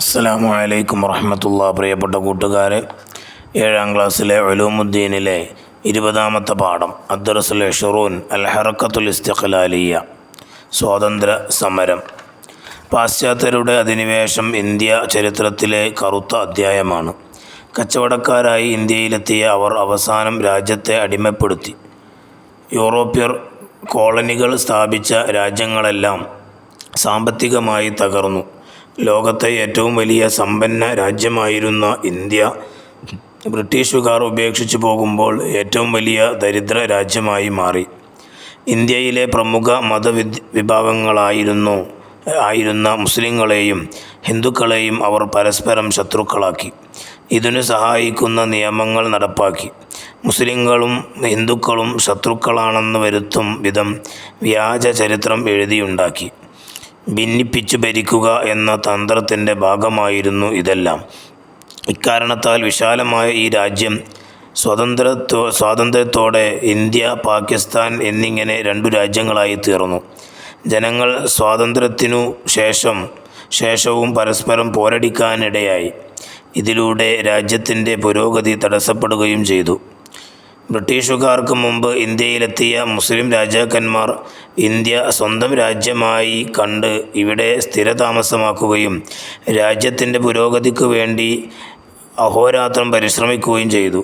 അസ്സലാമു അലൈക്കും വറഹ്മത്തുള്ളാഹി. പ്രിയപ്പെട്ട കൂട്ടുകാരെ, 7ാം ക്ലാസ്സിലെ ഉലൂമുദ്ദീനിലെ 20ാമത്തെ പാഠം അദ്ദർസുൽ ഇശ്റൂൻ അൽ ഹറക്കത്തുൽ ഇസ്തിഖ്ലാലിയ്യ, സ്വാതന്ത്ര്യ സമരം. പാശ്ചാത്യരുടെ അധിനിവേശം ഇന്ത്യ ചരിത്രത്തിലെ കറുത്ത അധ്യായമാണ്. കച്ചവടക്കാരായി ഇന്ത്യയിലെത്തിയ അവർ അവസാനം രാജ്യത്തെ അടിമപ്പെടുത്തി. യൂറോപ്യർ കോളനികൾ സ്ഥാപിച്ച രാജ്യങ്ങളെല്ലാം സാമ്പത്തികമായി തകർന്നു. ലോകത്തെ ഏറ്റവും വലിയ സമ്പന്ന രാജ്യമായിരുന്ന ഇന്ത്യ ബ്രിട്ടീഷുകാർ ഉപേക്ഷിച്ചു പോകുമ്പോൾ ഏറ്റവും വലിയ ദരിദ്ര രാജ്യമായി മാറി. ഇന്ത്യയിലെ പ്രമുഖ മതവിഭാഗങ്ങളായിരുന്ന മുസ്ലിങ്ങളെയും ഹിന്ദുക്കളെയും അവർ പരസ്പരം ശത്രുക്കളാക്കി. ഇതിനു സഹായിക്കുന്ന നിയമങ്ങൾ നടപ്പാക്കി. മുസ്ലിങ്ങളും ഹിന്ദുക്കളും ശത്രുക്കളാണെന്ന് വരുത്തും വിധം വ്യാജ ചരിത്രം എഴുതിയുണ്ടാക്കി. ഭിന്നിപ്പിച്ചു ഭരിക്കുക എന്ന തന്ത്രത്തിൻ്റെ ഭാഗമായിരുന്നു ഇതെല്ലാം. ഇക്കാരണത്താൽ വിശാലമായ ഈ രാജ്യം സ്വാതന്ത്ര്യത്തോടെ ഇന്ത്യ, പാകിസ്ഥാൻ എന്നിങ്ങനെ 2 രാജ്യങ്ങളായി തീർന്നു. ജനങ്ങൾ സ്വാതന്ത്ര്യത്തിനു ശേഷവും പരസ്പരം പോരടിക്കാനിടയായി. ഇതിലൂടെ രാജ്യത്തിൻ്റെ പുരോഗതി തടസ്സപ്പെടുകയും ചെയ്തു. ബ്രിട്ടീഷുകാർക്ക് മുമ്പ് ഇന്ത്യയിലെത്തിയ മുസ്ലിം രാജാക്കന്മാർ ഇന്ത്യ സ്വന്തം രാജ്യമായി കണ്ട് ഇവിടെ സ്ഥിരതാമസമാക്കുകയും രാജ്യത്തിൻ്റെ പുരോഗതിക്ക് വേണ്ടി അഹോരാത്രം പരിശ്രമിക്കുകയും ചെയ്തു.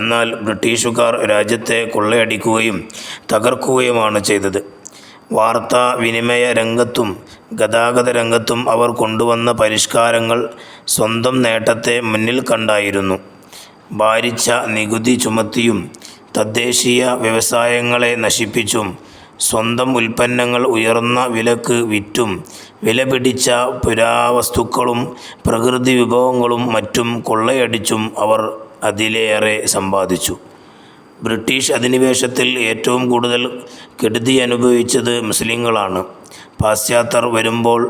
എന്നാൽ ബ്രിട്ടീഷുകാർ രാജ്യത്തെ കൊള്ളയടിക്കുകയും തകർക്കുകയുമാണ് ചെയ്തത്. വാർത്താവിനിമയ രംഗത്തും ഗതാഗത രംഗത്തും അവർ കൊണ്ടുവന്ന പരിഷ്കാരങ്ങൾ സ്വന്തം നേട്ടത്തെ മുന്നിൽ കണ്ടായിരുന്നു. ഭാരിച്ച നികുതി ചുമത്തിയും തദ്ദേശീയ വ്യവസായങ്ങളെ നശിപ്പിച്ചും സ്വന്തം ഉൽപ്പന്നങ്ങൾ ഉയർന്ന വിലക്ക് വിറ്റും വിലപിടിച്ച പുരാവസ്തുക്കളും പ്രകൃതി വിഭവങ്ങളും മറ്റും കൊള്ളയടിച്ചും അവർ അതിലേറെ സമ്പാദിച്ചു. ബ്രിട്ടീഷ് അധിനിവേശത്തിൽ ഏറ്റവും കൂടുതൽ കെടുതി അനുഭവിച്ചത് മുസ്ലിങ്ങളാണ്. പാശ്ചാത്യർ വരുമ്പോൾ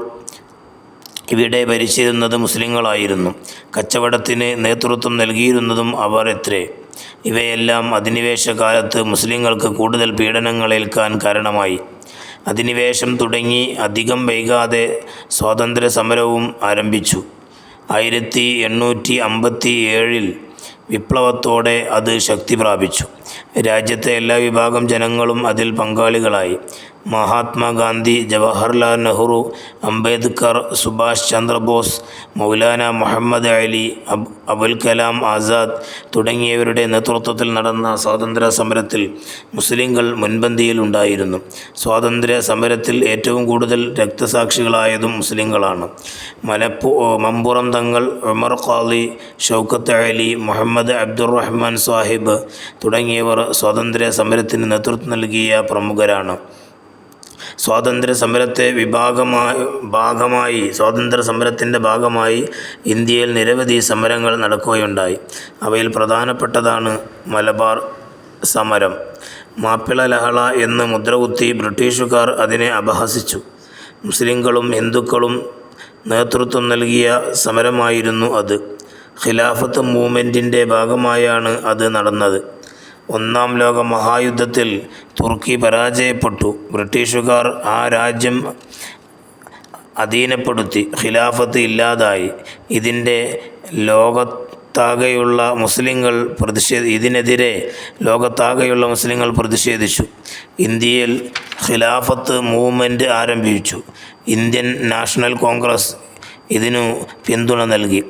ഇവിടെ ഭരിച്ചിരുന്നത് മുസ്ലിങ്ങളായിരുന്നു. കച്ചവടത്തിന് നേതൃത്വം നൽകിയിരുന്നതും അവർ എത്രേ. ഇവയെല്ലാം അധിനിവേശ കാലത്ത് മുസ്ലിങ്ങൾക്ക് കൂടുതൽ പീഡനങ്ങളേൽക്കാൻ കാരണമായി. അധിനിവേശം തുടങ്ങി അധികം വൈകാതെ സ്വാതന്ത്ര്യ സമരവും ആരംഭിച്ചു. 1857 വിപ്ലവത്തോടെ അത് ശക്തി പ്രാപിച്ചു. രാജ്യത്തെ എല്ലാ വിഭാഗം ജനങ്ങളും അതിൽ പങ്കാളികളായി. മഹാത്മാഗാന്ധി, ജവഹർലാൽ നെഹ്റു, അംബേദ്കർ, സുഭാഷ് ചന്ദ്രബോസ്, മൗലാന മുഹമ്മദ് അലി, അബുൽ കലാം ആസാദ് തുടങ്ങിയവരുടെ നേതൃത്വത്തിൽ നടന്ന സ്വാതന്ത്ര്യ സമരത്തിൽ മുസ്ലിങ്ങൾ മുൻപന്തിയിൽ ഉണ്ടായിരുന്നു. സ്വാതന്ത്ര്യ സമരത്തിൽ ഏറ്റവും കൂടുതൽ രക്തസാക്ഷികളായതും മുസ്ലിങ്ങളാണ്. മമ്പുറം തങ്ങൾ, ഉമർ ഖാലി, ഷൗക്കത്ത് അലി, മുഹമ്മദ് അബ്ദുറഹ്മാൻ സാഹിബ് തുടങ്ങിയവർ സ്വാതന്ത്ര്യ സമരത്തിന് നേതൃത്വം നൽകിയ പ്രമുഖരാണ്. സ്വാതന്ത്ര്യ സമരത്തിൻ്റെ ഭാഗമായി ഇന്ത്യയിൽ നിരവധി സമരങ്ങൾ നടക്കുകയുണ്ടായി. അവയിൽ പ്രധാനപ്പെട്ടതാണ് മലബാർ സമരം. മാപ്പിള ലഹള എന്ന് മുദ്രകുത്തി ബ്രിട്ടീഷുകാർ അതിനെ അപഹസിച്ചു. മുസ്ലിങ്ങളും ഹിന്ദുക്കളും നേതൃത്വം നൽകിയ സമരമായിരുന്നു അത്. ഖിലാഫത്ത് മൂവ്മെൻറ്റിൻ്റെ ഭാഗമായാണ് അത് നടന്നത്. 1-ാം ലോക മഹായുദ്ധത്തിൽ തുർക്കി പരാജയപ്പെട്ടു. ബ്രിട്ടീഷുകാർ ആ രാജ്യം അധീനപ്പെടുത്തി. ഖിലാഫത്ത് ഇല്ലാതായി. ഇതിനെതിരെ ലോകത്താകെയുള്ള മുസ്ലിങ്ങൾ പ്രതിഷേധിച്ചു. ഇന്ത്യയിൽ ഖിലാഫത്ത് മൂവ്മെൻറ്റ് ആരംഭിച്ചു. ഇന്ത്യൻ നാഷണൽ കോൺഗ്രസ് ഇതിനു പിന്തുണ നൽകി.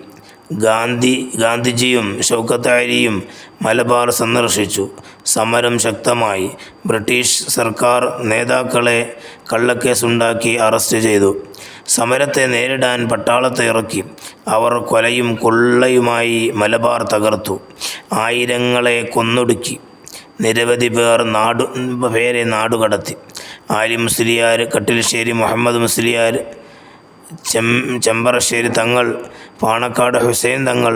ഗാന്ധിജിയും ഷൗക്കത്ത് അലിയും മലബാർ സന്ദർശിച്ചു. സമരം ശക്തമായി. ബ്രിട്ടീഷ് സർക്കാർ നേതാക്കളെ കള്ളക്കേസുണ്ടാക്കി അറസ്റ്റ് ചെയ്തു. സമരത്തെ നേരിടാൻ പട്ടാളത്തെ ഇറക്കി. അവർ കൊലയും കൊള്ളയുമായി മലബാർ തകർത്തു. ആയിരങ്ങളെ കൊന്നൊടുക്കി. നിരവധി പേരെ നാടുകടത്തി. ആലി മുസ്ലിയാർ, കട്ടിൽശ്ശേരി മുഹമ്മദ് മുസ്ലിയാർ, ചെമ്പറശ്ശേരി തങ്ങൾ, പാണക്കാട് ഹുസൈൻ തങ്ങൾ,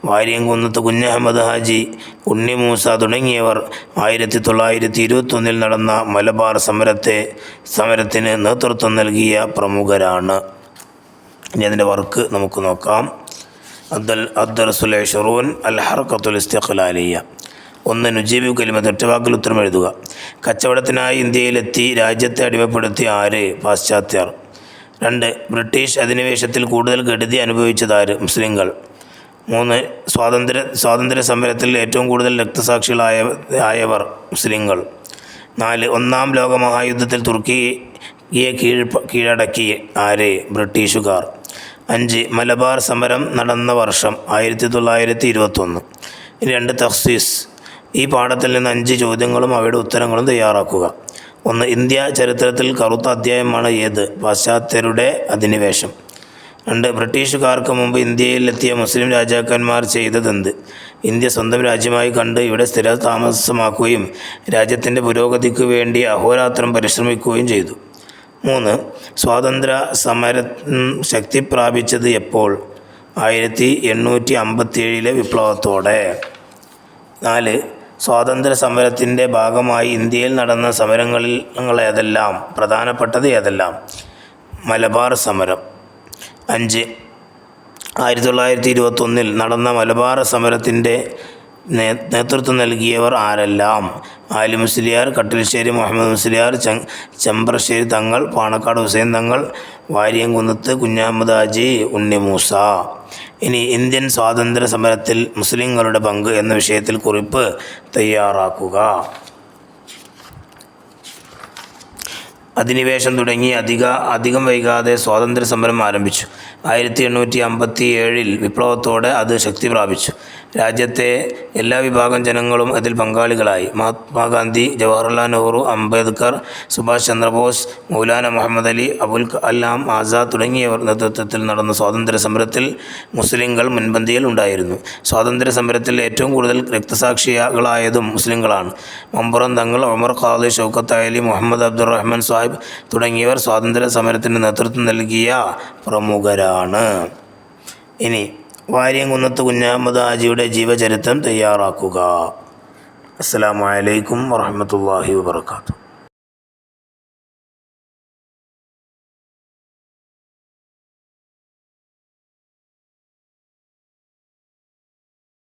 വാര്യംകുന്നത്ത് കുഞ്ഞഹമ്മദ് ഹാജി, ഉണ്ണി മൂസ തുടങ്ങിയവർ 1921 നടന്ന മലബാർ സമരത്തിന് നേതൃത്വം നൽകിയ പ്രമുഖരാണ്. ഇനി അതിൻ്റെ വർക്ക് നമുക്ക് നോക്കാം. അദ്ദർസുൽ ഇശ്റൂൻ അൽ ഹറക്കത്തുൽ ഇസ്തിഖ്ലാലിയ്യ. 1. നുജീബു കലിമത്ത്, ഒറ്റവാക്കിൽ ഉത്തരം എഴുതുക. കച്ചവടത്തിനായി ഇന്ത്യയിലെത്തി രാജ്യത്തെ അടിമപ്പെടുത്തിയ ആര്? പാശ്ചാത്യർ. 2. ബ്രിട്ടീഷ് അധിനിവേശത്തിൽ കൂടുതൽ കെടുതി അനുഭവിച്ചതാര്? മുസ്ലിങ്ങൾ. 3. സ്വാതന്ത്ര്യ സമരത്തിൽ ഏറ്റവും കൂടുതൽ രക്തസാക്ഷികളായവർ? മുസ്ലിങ്ങൾ. 4. ഒന്നാം ലോകമഹായുദ്ധത്തിൽ തുർക്കിയെ കീഴടക്കി ആര്? ബ്രിട്ടീഷുകാർ. 5. മലബാർ സമരം നടന്ന വർഷം? 1921. 2. തഖ്സീസ്. ഈ പാഠത്തിൽ നിന്ന് 5 ചോദ്യങ്ങളും അവയുടെ ഉത്തരങ്ങളും തയ്യാറാക്കുക. 1. ഇന്ത്യ ചരിത്രത്തിൽ കറുത്ത അധ്യായമാണ് ഏത്? പാശ്ചാത്യരുടെ അധിനിവേശം. 2. ബ്രിട്ടീഷുകാർക്ക് മുമ്പ് ഇന്ത്യയിലെത്തിയ മുസ്ലിം രാജാക്കന്മാർ ചെയ്തതെന്ത്? ഇന്ത്യ സ്വന്തം രാജ്യമായി കണ്ട് ഇവിടെ സ്ഥിരതാമസമാക്കുകയും രാജ്യത്തിൻ്റെ പുരോഗതിക്ക് വേണ്ടി അഹോരാത്രം പരിശ്രമിക്കുകയും ചെയ്തു. 3. സ്വാതന്ത്ര്യ സമരം ശക്തി പ്രാപിച്ചത് എപ്പോൾ? 1857 വിപ്ലവത്തോടെ. 4. സ്വാതന്ത്ര്യ സമരത്തിൻ്റെ ഭാഗമായി ഇന്ത്യയിൽ നടന്ന സമരങ്ങളേതെല്ലാം? പ്രധാനപ്പെട്ടത് ഏതെല്ലാം? മലബാർ സമരം. 5. 1921 നടന്ന മലബാർ സമരത്തിൻ്റെ നേതൃത്വം നൽകിയവർ ആരെല്ലാം? ആലി മുസ്ലിയാർ, കട്ടിൽശ്ശേരി മുഹമ്മദ് മുസ്ലിയാർ, ചെമ്പ്രശ്ശേരി തങ്ങൾ, പാണക്കാട് ഹുസൈൻ തങ്ങൾ, വാരിയംകുന്നത്ത് കുഞ്ഞഹമ്മദ് ഹാജി, ഉണ്ണിമൂസ. ഇനി ഇന്ത്യൻ സ്വാതന്ത്ര്യ സമരത്തിൽ മുസ്ലിങ്ങളുടെ പങ്ക് എന്ന വിഷയത്തിൽ കുറിപ്പ് തയ്യാറാക്കുക. അധിനിവേശം തുടങ്ങി അധികം വൈകാതെ സ്വാതന്ത്ര്യ സമരം ആരംഭിച്ചു. 1857 വിപ്ലവത്തോടെ അത് ശക്തി പ്രാപിച്ചു. രാജ്യത്തെ എല്ലാ വിഭാഗം ജനങ്ങളും അതിൽ പങ്കാളികളായി. മഹാത്മാഗാന്ധി, ജവഹർലാൽ നെഹ്റു, അംബേദ്കർ, സുഭാഷ് ചന്ദ്രബോസ്, മൗലാന മുഹമ്മദ് അലി, അബുൽ കലാം ആസാദ് തുടങ്ങിയവർ നേതൃത്വത്തിൽ നടന്ന സ്വാതന്ത്ര്യ സമരത്തിൽ മുസ്ലിങ്ങൾ മുൻപന്തിയിൽ ഉണ്ടായിരുന്നു. സ്വാതന്ത്ര്യ സമരത്തിൽ ഏറ്റവും കൂടുതൽ രക്തസാക്ഷികളായതും മുസ്ലിങ്ങളാണ്. മമ്പുറം തങ്ങൾ, ഉമർ ഖാദി, ഷൗക്കത്ത് അലി, മുഹമ്മദ് അബ്ദുറഹ്മാൻ സാഹിബ് തുടങ്ങിയവർ സ്വാതന്ത്ര്യ സമരത്തിന് നേതൃത്വം നൽകിയ പ്രമുഖരാണ്. ഇനി വാരിയംകുന്നത്ത് കുഞ്ഞഹമ്മദ് ഹാജിയുടെ ജീവചരിത്രം തയ്യാറാക്കുക. അസ്സലാമു അലൈക്കും വറഹ്മത്തുള്ളാഹി വബറകാതുഹു.